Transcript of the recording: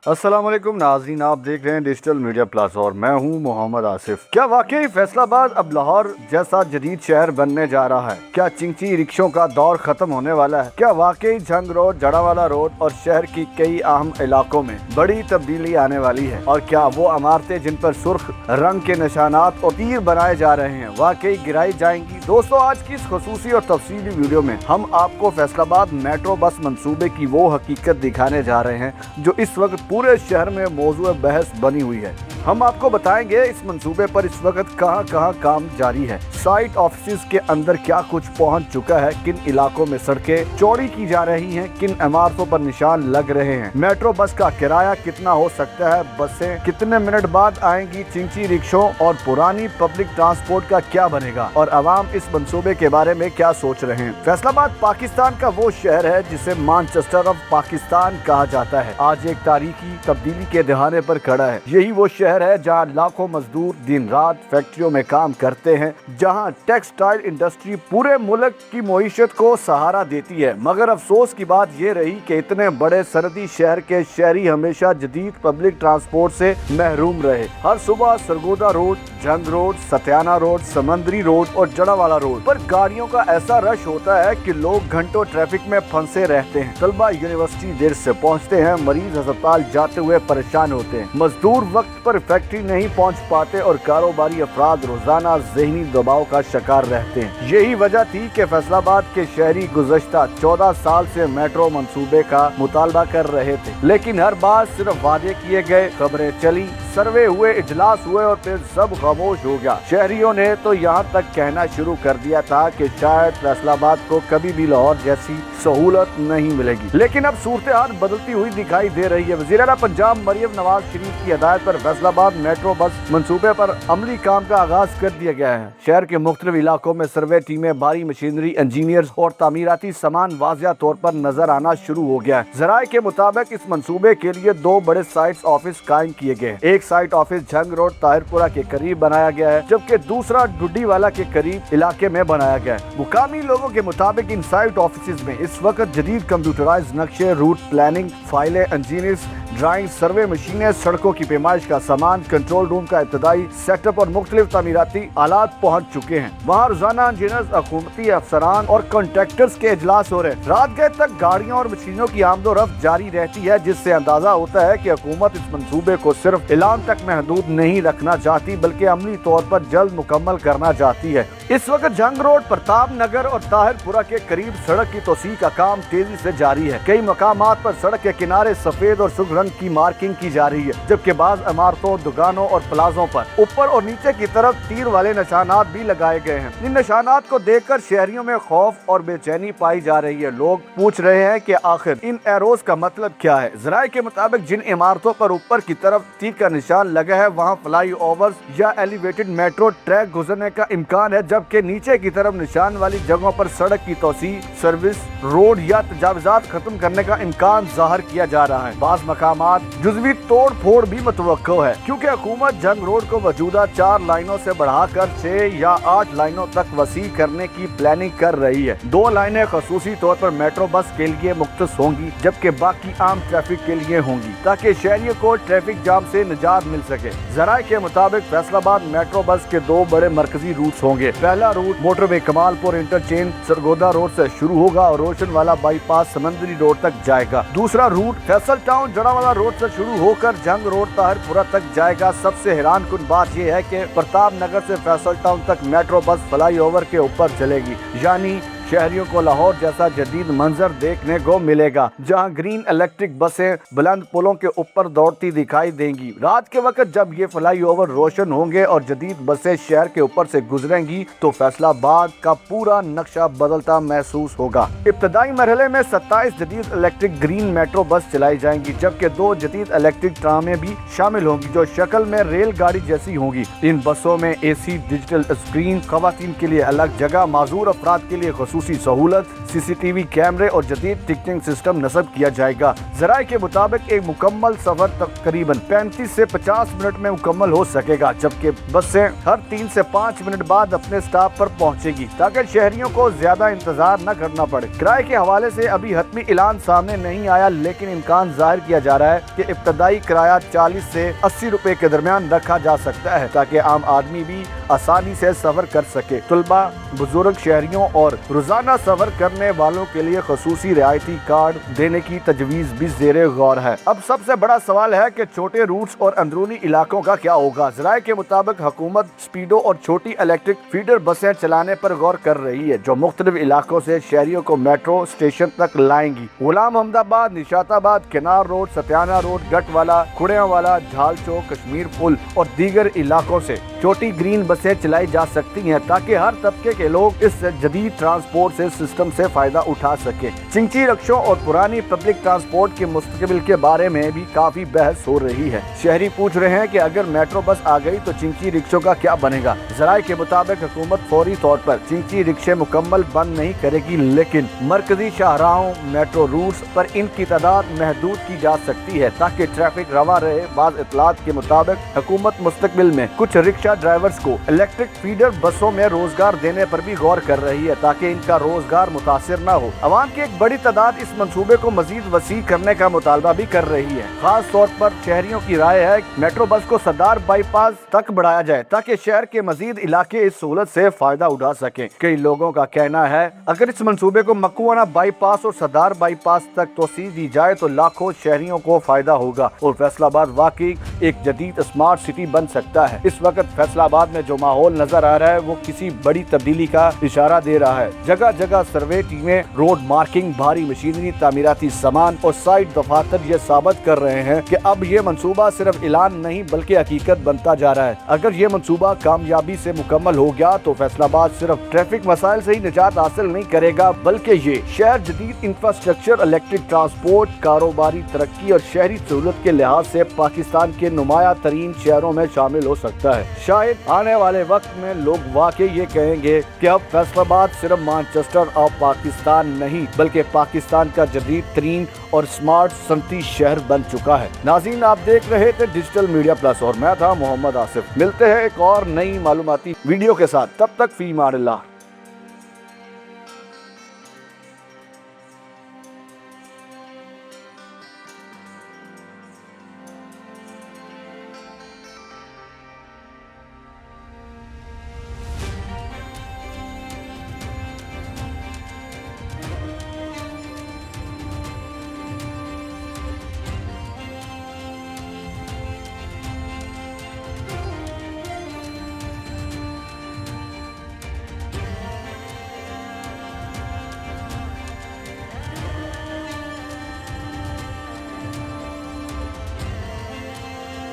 अस्सलाम वालेकुम नाज़रीन, आप देख रहे हैं डिजिटल मीडिया प्लस और मैं हूं मोहम्मद आसिफ। क्या वाकई फैसलाबाद अब लाहौर जैसा जदीद शहर बनने जा रहा है? क्या चिंची रिक्शों का दौर खत्म होने वाला है? क्या वाकई झंग रोड, जड़ावाला रोड और शहर की कई अहम इलाकों में बड़ी तब्दीली आने वाली है? और क्या वो इमारतें जिन पर सुर्ख रंग के निशानात और तीर बनाए जा रहे हैं वाकई गिराई जाएंगी? दोस्तों, आज की इस खुसूसी और तफसीली वीडियो में हम आपको फैसलाबाद मेट्रो बस मंसूबे की वो हकीकत दिखाने जा रहे हैं जो इस वक्त पूरे शहर में मौजूद बहस बनी हुई है। हम आपको बताएंगे इस मंसूबे पर इस वक्त कहां काम जारी है, साइट ऑफिस के अंदर क्या कुछ पहुंच चुका है, किन इलाकों में सड़कें चौड़ी की जा रही हैं, किन इमारतों पर निशान लग रहे हैं, मेट्रो बस का किराया कितना हो सकता है, बसें कितने मिनट बाद आएंगी, चिंची रिक्शों और पुरानी पब्लिक ट्रांसपोर्ट का क्या बनेगा और अवाम इस मंसूबे के बारे में क्या सोच रहे हैं। फैसलाबाद पाकिस्तान का वो शहर है जिसे मैनचेस्टर ऑफ पाकिस्तान कहा जाता है। आज एक तारीखी तब्दीली के दहाने पर खड़ा है। यही वो शहर है जहां लाखों मजदूर दिन रात फैक्ट्रियों में काम करते हैं, जहां टेक्सटाइल इंडस्ट्री पूरे मुल्क की मईशत को सहारा देती है। मगर अफसोस की बात ये रही कि इतने बड़े सरहदी शहर के शहरी हमेशा जदीद पब्लिक ट्रांसपोर्ट से महरूम रहे। हर सुबह Sargodha road, Jhang road, Satiana road, Samundri road और जड़ावाला रोड पर गाड़ियों का ऐसा रश होता है कि लोग घंटों ट्रैफिक में फंसे रहते हैं। तलबा यूनिवर्सिटी देर से पहुंचते हैं, मरीज अस्पताल जाते हुए परेशान होते हैं, मजदूर वक्त पर फैक्ट्री नहीं पहुंच पाते और कारोबारी अफराद रोजाना ज़हनी दबाव का शिकार रहते हैं। यही वजह थी कि फैसलाबाद के शहरी गुज़श्ता 14 साल से मेट्रो मंसूबे का मुतालबा कर रहे थे, लेकिन हर बार सिर्फ वादे किए गए, खबरें चली, सर्वे हुए, इजलास हुए और फिर सब खामोश हो गया। शहरियों ने तो यहाँ तक कहना शुरू कर दिया था कि शायद फैसलाबाद को कभी भी लाहौर जैसी सहूलत नहीं मिलेगी। लेकिन अब सूरत हाल बदलती हुई दिखाई दे रही है। वज़ीर आला पंजाब मरियम नवाज शरीफ की हिदायत पर फैसलाबाद मेट्रो बस मंसूबे पर अमली काम का आगाज कर दिया गया है। शहर के मुख्तलिफ इलाकों में सर्वे टीमें, भारी मशीनरी, इंजीनियर और तामीराती सामान वाज़िया तौर पर नजर आना शुरू हो गया है। ज़राए के मुताबिक इस मंसूबे के लिए 2 बड़े साइट ऑफिस कायम किए गए हैं। एक साइट ऑफिस झंग रोड ताहिरपुरा के करीब बनाया गया है, जबकि दूसरा डुड्डीवाला के करीब इलाके में बनाया गया है। मुकामी लोगों के मुताबिक इन साइट ऑफिस में इस वक्त जदीद कंप्यूटराइज्ड नक्शे, रूट प्लानिंग फाइलें, इंजीनियर्स ड्राइंग, सर्वे मशीनें, सड़कों की पैमाइश का सामान, कंट्रोल रूम का इब्तदाई सेटअप और मुख्तलिफ तामीराती आलात पहुंच चुके हैं। वहाँ रोजाना इंजीनियर्स, हुकूमती अफसरान और कॉन्ट्रैक्टर्स के इजलास हो रहे हैं। रात गए तक गाड़ियों और मशीनों की आमदोरफ्त जारी रहती है, जिससे अंदाजा होता है कि हुकूमत इस मंसूबे को सिर्फ ऐलान तक महदूद नहीं रखना चाहती बल्कि अमली तौर पर जल्द मुकम्मल करना चाहती है। इस वक्त जंग रोड, प्रताप नगर और ताहिरपुरा के करीब सड़क की तोसी का काम तेजी से जारी है। कई मकामात पर सड़क के किनारे सफेद और सुर्ख रंग की मार्किंग की जा रही है, जबकि बाज़ इमारतों, दुकानों और प्लाजों पर ऊपर और नीचे की तरफ तीर वाले निशानात भी लगाए गए हैं। इन निशानात को देखकर शहरियों में खौफ और बेचैनी पाई जा रही है। लोग पूछ रहे हैं कि आखिर इन एरोज का मतलब क्या है। ज़राए के मुताबिक जिन इमारतों पर ऊपर की तरफ तीर का निशान लगा है वहाँ फ्लाई ओवर्स या एलिवेटेड मेट्रो ट्रैक गुजरने का इम्कान है, जबकि नीचे की तरफ निशान वाली जगहों पर सड़क की तोसी, सर्विस रोड या तजावुज़ात खत्म करने का इम्कान जाहिर किया जा रहा है। बाज़ मकामात जुज़वी तोड़ फोड़ भी मुतवक्को है, क्योंकि हुकूमत जंग रोड को मौजूदा 4 लाइनों से बढ़ाकर 6 या 8 लाइनों तक वसी करने की प्लानिंग कर रही है। 2 लाइनें खसूसी तौर पर मेट्रो बस के लिए मुख्तस होंगी, जबकि बाकी आम ट्रैफिक के लिए होंगी, ताकि शहरियों को ट्रैफिक जाम से निजात मिल सके। ज़राए के मुताबिक फैसलाबाद मेट्रो बस के 2 बड़े मरकजी रूट्स होंगे। पहला route motorway Kamalpur interchange Sargodha road से शुरू होगा और रोशनवाला बाईपास समंदरी रोड तक जाएगा। दूसरा route Faisal town Jaranwala road से शुरू होकर जंग रोड ताहिरपुरा तक जाएगा। सबसे हैरान कुन बात यह है कि प्रताप नगर से फैसल टाउन तक मेट्रो बस फ्लाई ओवर के ऊपर चलेगी, यानी शहरियों को लाहौर जैसा जदीद मंजर देखने को मिलेगा, जहां ग्रीन इलेक्ट्रिक बसें बुलंद पुलों के ऊपर दौड़ती दिखाई देंगी। रात के वक्त जब ये फ्लाई ओवर रोशन होंगे और जदीद बसें शहर के ऊपर से गुजरेंगी तो फैसलाबाद का पूरा नक्शा बदलता महसूस होगा। इब्तदाई मरहले में 27 जदीद इलेक्ट्रिक ग्रीन मेट्रो बस चलाई जाएंगी, जबकि 2 जदीद इलेक्ट्रिक ट्रामें भी शामिल होंगी जो शक्ल में रेलगाड़ी जैसी होंगी। इन बसों में AC, डिजिटल स्क्रीन, खवातीन के लिए अलग जगह, माजूर अफराद के लिए खसूसी सहूलत, CCTV कैमरे और जदीद टिकटिंग सिस्टम नस्ब किया जाएगा। ज़राए के मुताबिक एक मुकम्मल सफर तकरीबन 35 से 50 मिनट में मुकम्मल हो सकेगा, जबकि बसें हर 3 से 5 मिनट बाद अपने स्टॉप पर पहुंचेगी ताकि शहरियों को ज्यादा इंतजार न करना पड़े। किराए के हवाले से अभी हतमी ऐलान सामने नहीं आया, लेकिन इम्कान जाहिर किया जा रहा है कि इब्तदाई किराया 40 से 80 रुपए के दरमियान रखा जा सकता है ताकि आम आदमी भी आसानी से सफर कर सके। तुलबा, बुजुर्ग, शहरियों और रोजाना सफर करने वालों के लिए खसूसी रियायती कार्ड देने की तजवीज भी ज़ेरे गौर है। अब सबसे बड़ा सवाल है कि छोटे रूट्स और अंदरूनी इलाकों का क्या होगा। ज़राए के मुताबिक हुकूमत स्पीडो और छोटी इलेक्ट्रिक फीडर बसें चलाने पर गौर कर रही है, जो मुख्तलिफ इलाकों से शहरियों को मेट्रो स्टेशन तक लाएंगी। गुलाम अहमदाबाद, निशाताबाद, किनार रोड, सत्याना रोड, गटवाला, खुड़ियावाला, झाल चौक, कश्मीर पुल और दीगर इलाकों से छोटी ग्रीन बसें चलाई जा सकती हैं ताकि हर तबके के लोग इस जदीद ट्रांसपोर्ट से सिस्टम से फायदा उठा सके। चिंची रिक्शों और पुरानी पब्लिक ट्रांसपोर्ट के मुस्तकबिल के बारे में भी काफी बहस हो रही है। शहरी पूछ रहे हैं कि अगर मेट्रो बस आ गई तो चिंची रिक्शों का क्या बनेगा। ज़राए के मुताबिक हुकूमत फौरी तौर पर चिंची रिक्शे मुकम्मल बंद नहीं करेगी, लेकिन मरकजी शाहराहों, मेट्रो रूट्स पर इनकी तादाद महदूद की जा सकती है ताकि ट्रैफिक रवा रहे। बाज़ इत्तलात के मुताबिक हुकूमत मुस्तकबिल में कुछ रिक्शा ड्राइवर्स को इलेक्ट्रिक फीडर बसों में रोजगार देने पर भी गौर कर रही है ताकि इनका रोजगार मुतासिर न हो। अवाम की एक बड़ी तादाद इस मंसूबे को मजीद वसी करने का मुतालबा भी कर रही है। खास तौर पर शहरियों की राय है कि मेट्रो बस को सदार बाईपास तक बढ़ाया जाए ताकि शहर के मजीद इलाके इस सहूलत से फायदा उठा सके। कई लोगों का कहना है अगर इस मंसूबे को मकवाना बाईपास और सदार बाईपास तक तोसी दी जाए तो लाखों शहरियों को फायदा होगा और फैसलाबाद वाकई एक जदीद स्मार्ट सिटी बन सकता है। इस वक्त फैसलाबाद में जो माहौल नजर आ रहा है वो किसी बड़ी तब्दीली का इशारा दे रहा है। जगह जगह सर्वे टीमें, रोड मार्किंग, भारी मशीनरी, तामीराती सामान और साइट दफातर ये साबित कर रहे हैं कि अब ये मंसूबा सिर्फ ऐलान नहीं बल्कि हकीकत बनता जा रहा है। अगर ये मंसूबा कामयाबी से मुकम्मल हो गया तो फैसलाबाद सिर्फ ट्रैफिक मसाइल से ही निजात हासिल नहीं करेगा बल्कि ये शहर जदीद इंफ्रास्ट्रक्चर, इलेक्ट्रिक ट्रांसपोर्ट, कारोबारी तरक्की और शहरी सहूलत के लिहाज से पाकिस्तान के नुमाया तरीन शहरों में शामिल हो सकता है। शायद आने वाले वक्त में लोग वाकई ये कहेंगे कि अब फैसलाबाद सिर्फ मैनचेस्टर ऑफ पाकिस्तान नहीं बल्कि पाकिस्तान का जदीद तरीन और स्मार्ट सनती शहर बन चुका है। नाज़रीन, आप देख रहे थे डिजिटल मीडिया प्लस और मैं था मोहम्मद आसिफ। मिलते हैं एक और नई मालूमाती वीडियो के साथ, तब तक फी अमान अल्लाह।